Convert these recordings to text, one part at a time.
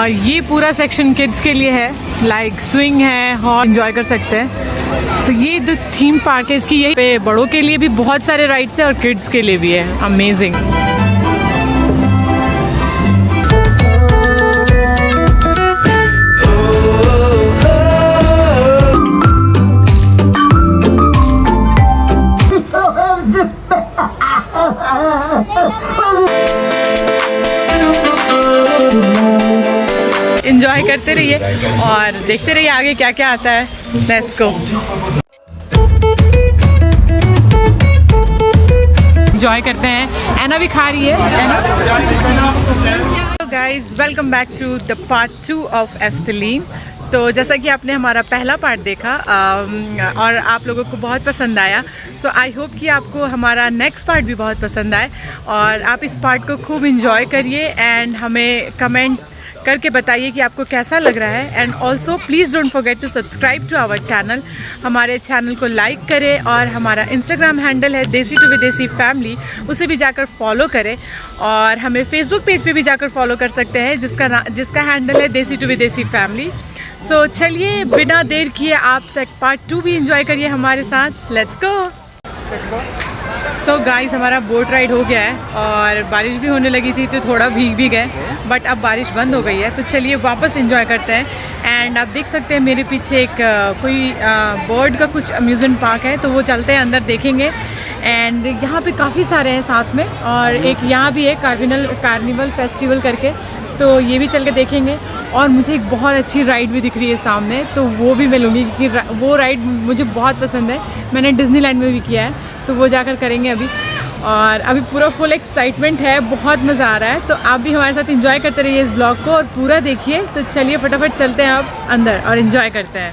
ये पूरा section kids के लिए है, लाइक स्विंग है और एंजॉय कर सकते हैं। तो ये जो थीम पार्क है इसकी, यही पे बड़ों के लिए भी बहुत सारे राइड्स हैं और किड्स के लिए भी है। अमेजिंग। एंजॉय करते रहिए और देखते रहिए आगे क्या क्या आता है। Let's go. एंजॉय करते हैं। एना भी खा रही है। Guys welcome back to the part 2 of एफ्तलीन। तो जैसा कि आपने हमारा पहला पार्ट देखा और आप लोगों को बहुत पसंद आया, सो आई होप कि आपको हमारा नेक्स्ट पार्ट भी बहुत पसंद आए और आप इस पार्ट को खूब इंजॉय करिए एंड हमें कमेंट करके बताइए कि आपको कैसा लग रहा है। And also please don't forget to subscribe to our channel. हमारे चैनल को लाइक करें और हमारा इंस्टाग्राम हैंडल है देसी टू विदेशी फैमिली, उसे भी जाकर फॉलो करें और हमें फेसबुक पेज पे भी जाकर फॉलो कर सकते हैं जिसका हैंडल है देसी टू विदेशी फैमिली। सो चलिए बिना देर किए आप पार्ट 2 भी इंजॉय करिए हमारे साथ। Let's go. सो गाइस हमारा बोट राइड हो गया है और बारिश भी होने लगी थी तो थोड़ा भीग भी गए, बट अब बारिश बंद हो गई है। तो चलिए वापस एंजॉय करते हैं। एंड आप देख सकते हैं मेरे पीछे एक कोई बर्ड का कुछ अम्यूज़मेंट पार्क है, तो वो चलते हैं अंदर देखेंगे। एंड यहाँ पे काफ़ी सारे हैं साथ में, और एक यहाँ भी है कार्निवल फेस्टिवल करके, तो ये भी चल के देखेंगे। और मुझे एक बहुत अच्छी राइड भी दिख रही है सामने, तो वो भी मैं लूँगी क्योंकि वो राइड मुझे बहुत पसंद है। मैंने डिज्नीलैंड में भी किया है, तो वो जाकर करेंगे अभी। और अभी पूरा फुल एक्साइटमेंट है, बहुत मज़ा आ रहा है। तो आप भी हमारे साथ एंजॉय करते रहिए इस ब्लॉग को और पूरा देखिए। तो चलिए फटाफट चलते हैं अब अंदर और एंजॉय करते हैं।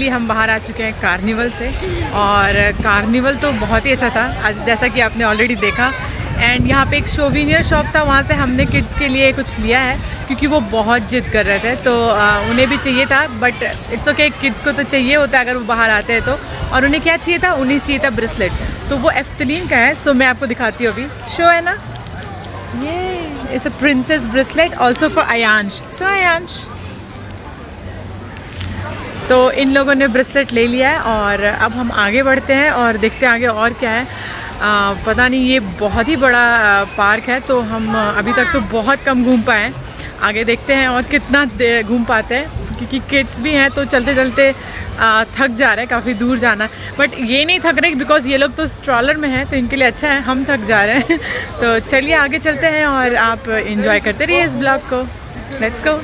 फाइनली हम बाहर आ चुके हैं कार्निवल से, और कार्निवल तो बहुत ही अच्छा था आज, जैसा कि आपने ऑलरेडी देखा। एंड यहाँ पे एक सोविनियर शॉप था, वहाँ से हमने किड्स के लिए कुछ लिया है क्योंकि वो बहुत जिद कर रहे थे, तो उन्हें भी चाहिए था। बट इट्स ओके, किड्स को तो चाहिए होता है अगर वो बाहर आते हैं तो। और उन्हें क्या चाहिए था? उन्हें चाहिए था ब्रेसलेट, तो वो एफ्तलीन का है। सो मैं आपको दिखाती हूँ, अभी शो है ना, ये it's a princess bracelet also for Ayansh. So Ayansh, तो इन लोगों ने ब्रेसलेट ले लिया है और अब हम आगे बढ़ते हैं और देखते हैं आगे और क्या है। पता नहीं, ये बहुत ही बड़ा पार्क है, तो हम अभी तक तो बहुत कम घूम पाए हैं। आगे देखते हैं और कितना घूम पाते हैं, क्योंकि किड्स भी हैं तो चलते चलते थक जा रहे हैं, काफ़ी दूर जाना है। बट ये नहीं थक रहे बिकॉज़ ये लोग तो स्ट्रॉलर में हैं, तो इनके लिए अच्छा है, हम थक जा रहे हैं। तो चलिए आगे चलते हैं और आप इंजॉय करते रहिए इस ब्लॉग को। Let's go.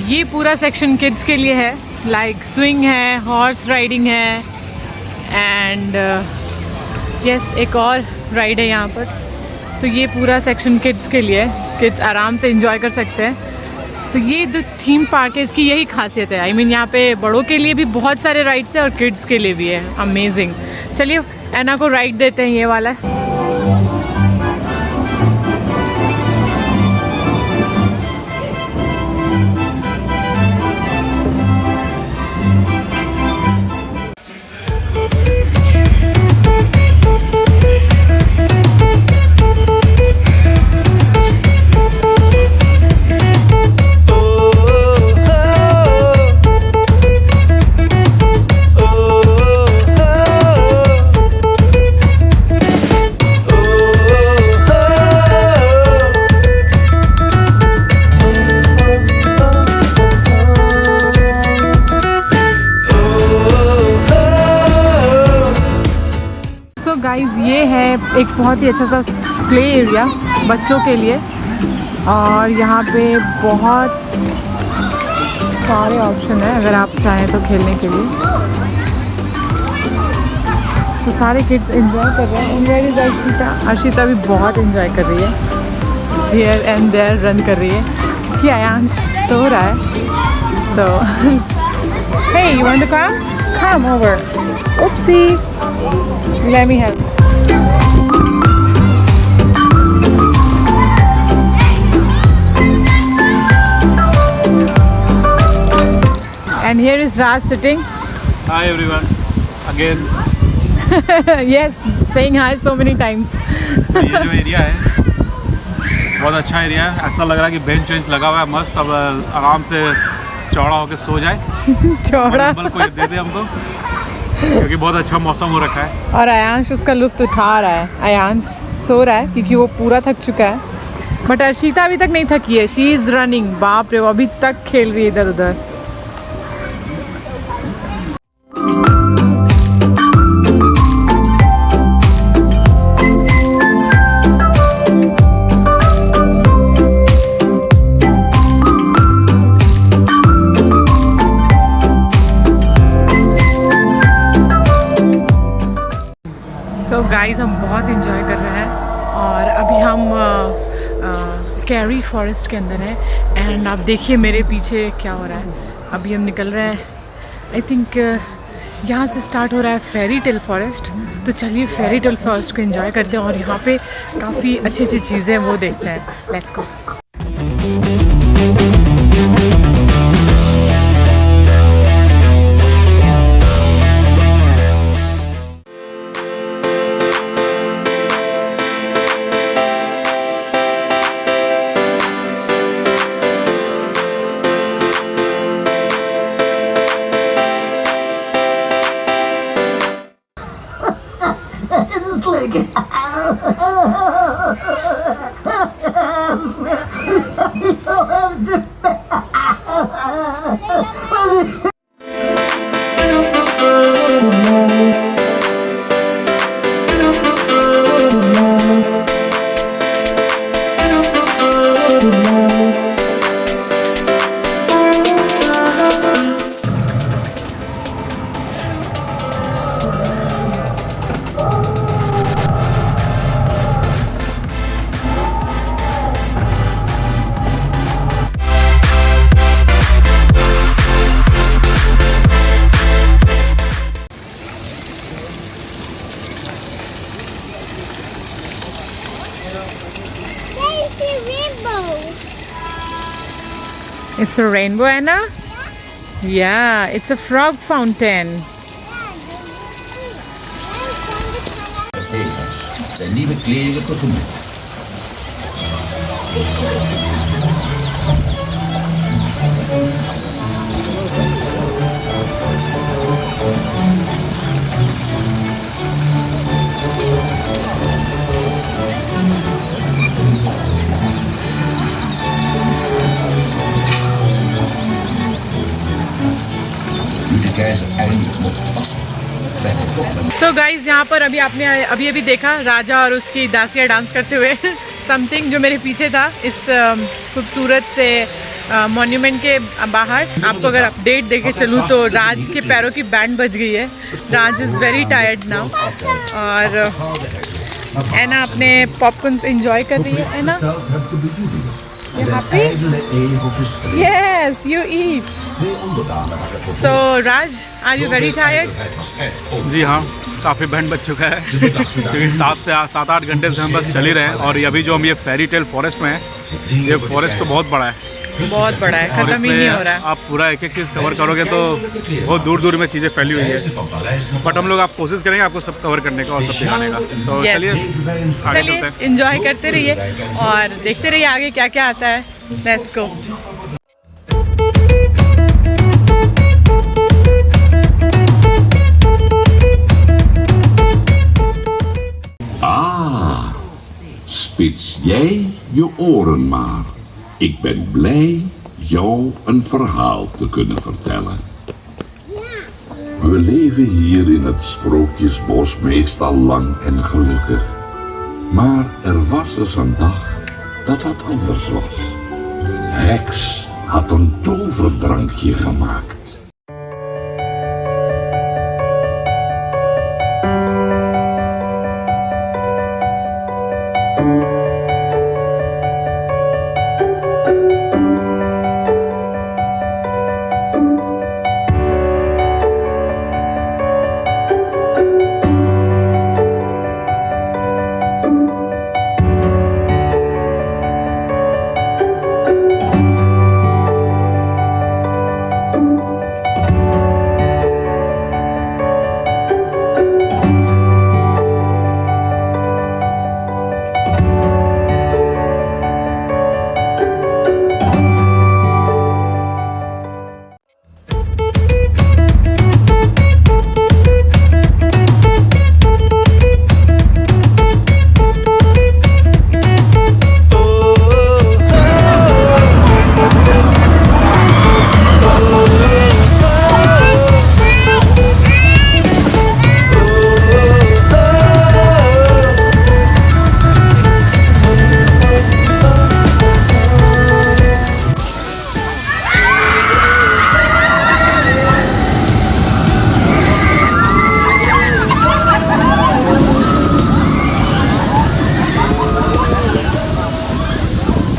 ये पूरा सेक्शन किड्स के लिए है, लाइक स्विंग है, हॉर्स राइडिंग है, एंड यस एक और राइड है यहाँ पर। तो ये पूरा सेक्शन किड्स के लिए है, किड्स आराम से एंजॉय कर सकते हैं। तो ये जो थीम पार्क है इसकी यही खासियत है। आई मीन यहाँ पे बड़ों के लिए भी बहुत सारे राइड्स हैं और किड्स के लिए भी है। अमेजिंग। चलिए ऐना को राइड देते हैं, ये वाला। गाइस ये है एक बहुत ही अच्छा सा प्ले एरिया बच्चों के लिए, और यहाँ पे बहुत सारे ऑप्शन है अगर आप चाहें तो खेलने के लिए। तो सारे किड्स एंजॉय कर रहे हैं। Where is Arshita? अर्शिता भी बहुत एंजॉय कर रही है, हियर एंड देयर रन कर रही है। कि अयांश सो रहा है, तो hey you want to come over? Oopsie, let me help. And here is Raj sitting. Hi everyone, again. Yes, saying hi so many times. तो ये जो एरिया है बहुत अच्छा एरिया है। ऐसा लग रहा है कि बेंच वेंच लगा हुआ है मस्त, अब आराम से चौड़ा होकर सो जाए। चौड़ा कोई दे दे हमको, क्योंकि बहुत अच्छा मौसम हो रखा है। और अयांश उसका लुत्फ उठा रहा है। अयांश सो रहा है क्योंकि वो पूरा थक चुका है, बट अर्शिता अभी तक नहीं थकी है। शी इज़ रनिंग, बाप रे, वो अभी तक खेल रही है इधर उधर। सो गाइस हम बहुत इंजॉय कर रहे हैं, और अभी हम स्कैरी फॉरेस्ट के अंदर हैं। एंड आप देखिए मेरे पीछे क्या हो रहा है। अभी हम निकल रहे हैं, आई थिंक यहाँ से स्टार्ट हो रहा है फेरी टेल फॉरेस्ट। तो चलिए फेरी टेल फॉरेस्ट को एंजॉय करते हैं और यहाँ पे काफ़ी अच्छी अच्छी चीज़ें वो देखते हैं। Let's go. There's a rainbow. It's a rainbow, Anna? Yeah, it's a frog fountain. Tegels zijn nieuwe kleren tegemoet. Nu de keizer eindelijk mocht passen, werd hij toch met so guys यहाँ पर अभी आपने अभी देखा राजा और उसकी दासियाँ dance करते हुए समथिंग जो मेरे पीछे था इस खूबसूरत से मॉन्यूमेंट के बाहर। आपको अगर अपडेट देके चलूँ तो राज के पैरों की बैंड बज गई है। राज इज़ वेरी टायर्ड नाउ और एना अपने पॉपकॉर्न्स एंजॉय कर रही है। एना gesteld heb de bedoeling. You Zijn happy? ijdele eer op de streep. Yes you eat. Twee onderdanen waren so Raj are you very tired? Veiligheid was echt op. जी हाँ, काफ़ी band बज चुका है क्योंकि 7-8 घंटे से हम बस चल ही रहे हैं। और ये अभी जो हम ये फेरी टेल फॉरेस्ट में हैं, ये फॉरेस्ट तो बहुत बड़ा है बहुत बड़ा है, और खत्म ही नहीं हो रहा है। आप पूरा एक एक चीज़ कवर करोगे तो बहुत दूर दूर में चीज़ें फैली हुई है। Van Parijs naar बट हम लोग आप कोशिश करेंगे आपको सब कवर करने का और सब दिखाने का। तो Yes. चलिए leven wij een आगे चलिए चलते हैं। एंजॉय करते रहिए और देखते रहिए आगे क्या क्या आता है। Let's go. Ah, spits jij je oren maar. Ik ben blij jou een verhaal te kunnen vertellen. We leven hier in het Sprookjesbos meestal lang en gelukkig. Maar er was eens een dag dat het anders was. Heks had een toverdrankje gemaakt.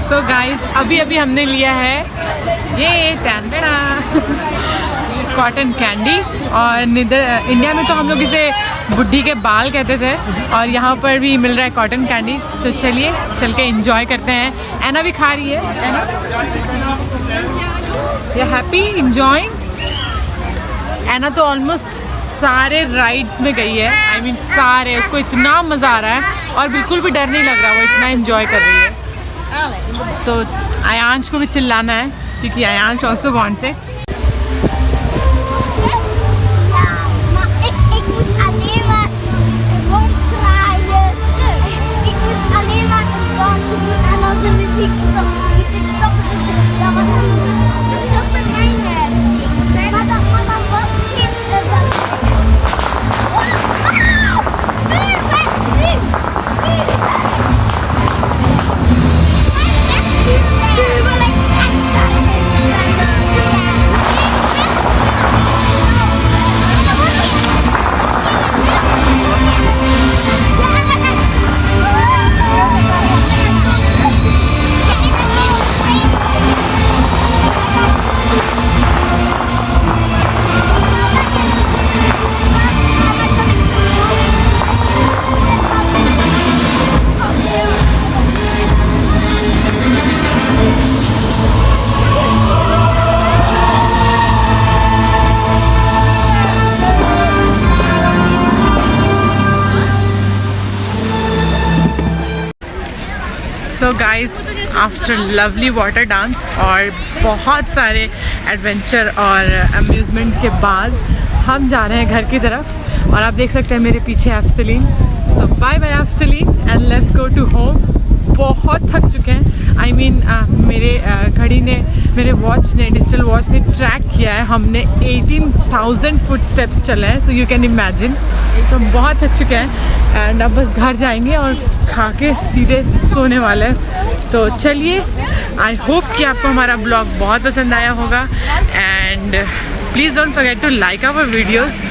So guys अभी हमने लिया है ये cotton candy और India में तो हम लोग इसे बुढ़ी के बाल कहते थे और यहाँ पर भी मिल रहा है कॉटन कैंडी। तो चलिए चल के एंजॉय करते हैं। एना भी खा रही है। एना यू हैप्पी एंजॉयिंग? एना तो ऑलमोस्ट सारे राइड्स में गई है। आई मीन सारे, उसको इतना मज़ा आ रहा है और बिल्कुल भी डर नहीं लग रहा, वो इतना एंजॉय कर रही है। तो आयांश को भी चिल्लाना है क्योंकि Aayansh also wants it. Maar ik moet alleen maar ronddraaien. Ik moet alleen maar een dansje doen en als de muziek stopt, moet ik stoppen. Dat was op de mijne. Maar dat was geen... Nu! So guys, after lovely water dance और बहुत सारे adventure और amusement के बाद हम जा रहे हैं घर की तरफ। और आप देख सकते हैं मेरे पीछे एफ्तलीन। सो बाय बाय एफ्तलीन and let's go to home. बहुत थक चुके हैं। I mean, मेरे घड़ी ने, मेरे वॉच ने, डिजिटल वॉच ने ट्रैक किया है, हमने 18,000 फुट स्टेप्स चले हैं। सो यू कैन इमेजिन, तो हम बहुत थक चुके हैं एंड अब बस घर जाएंगे और खा के सीधे सोने वाले हैं। तो चलिए, आई होप कि आपको हमारा ब्लॉग बहुत पसंद आया होगा and please don't forget to like our videos.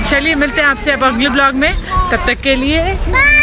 चलिए मिलते हैं आपसे अब अगले ब्लॉग में, तब तक के लिए बाय।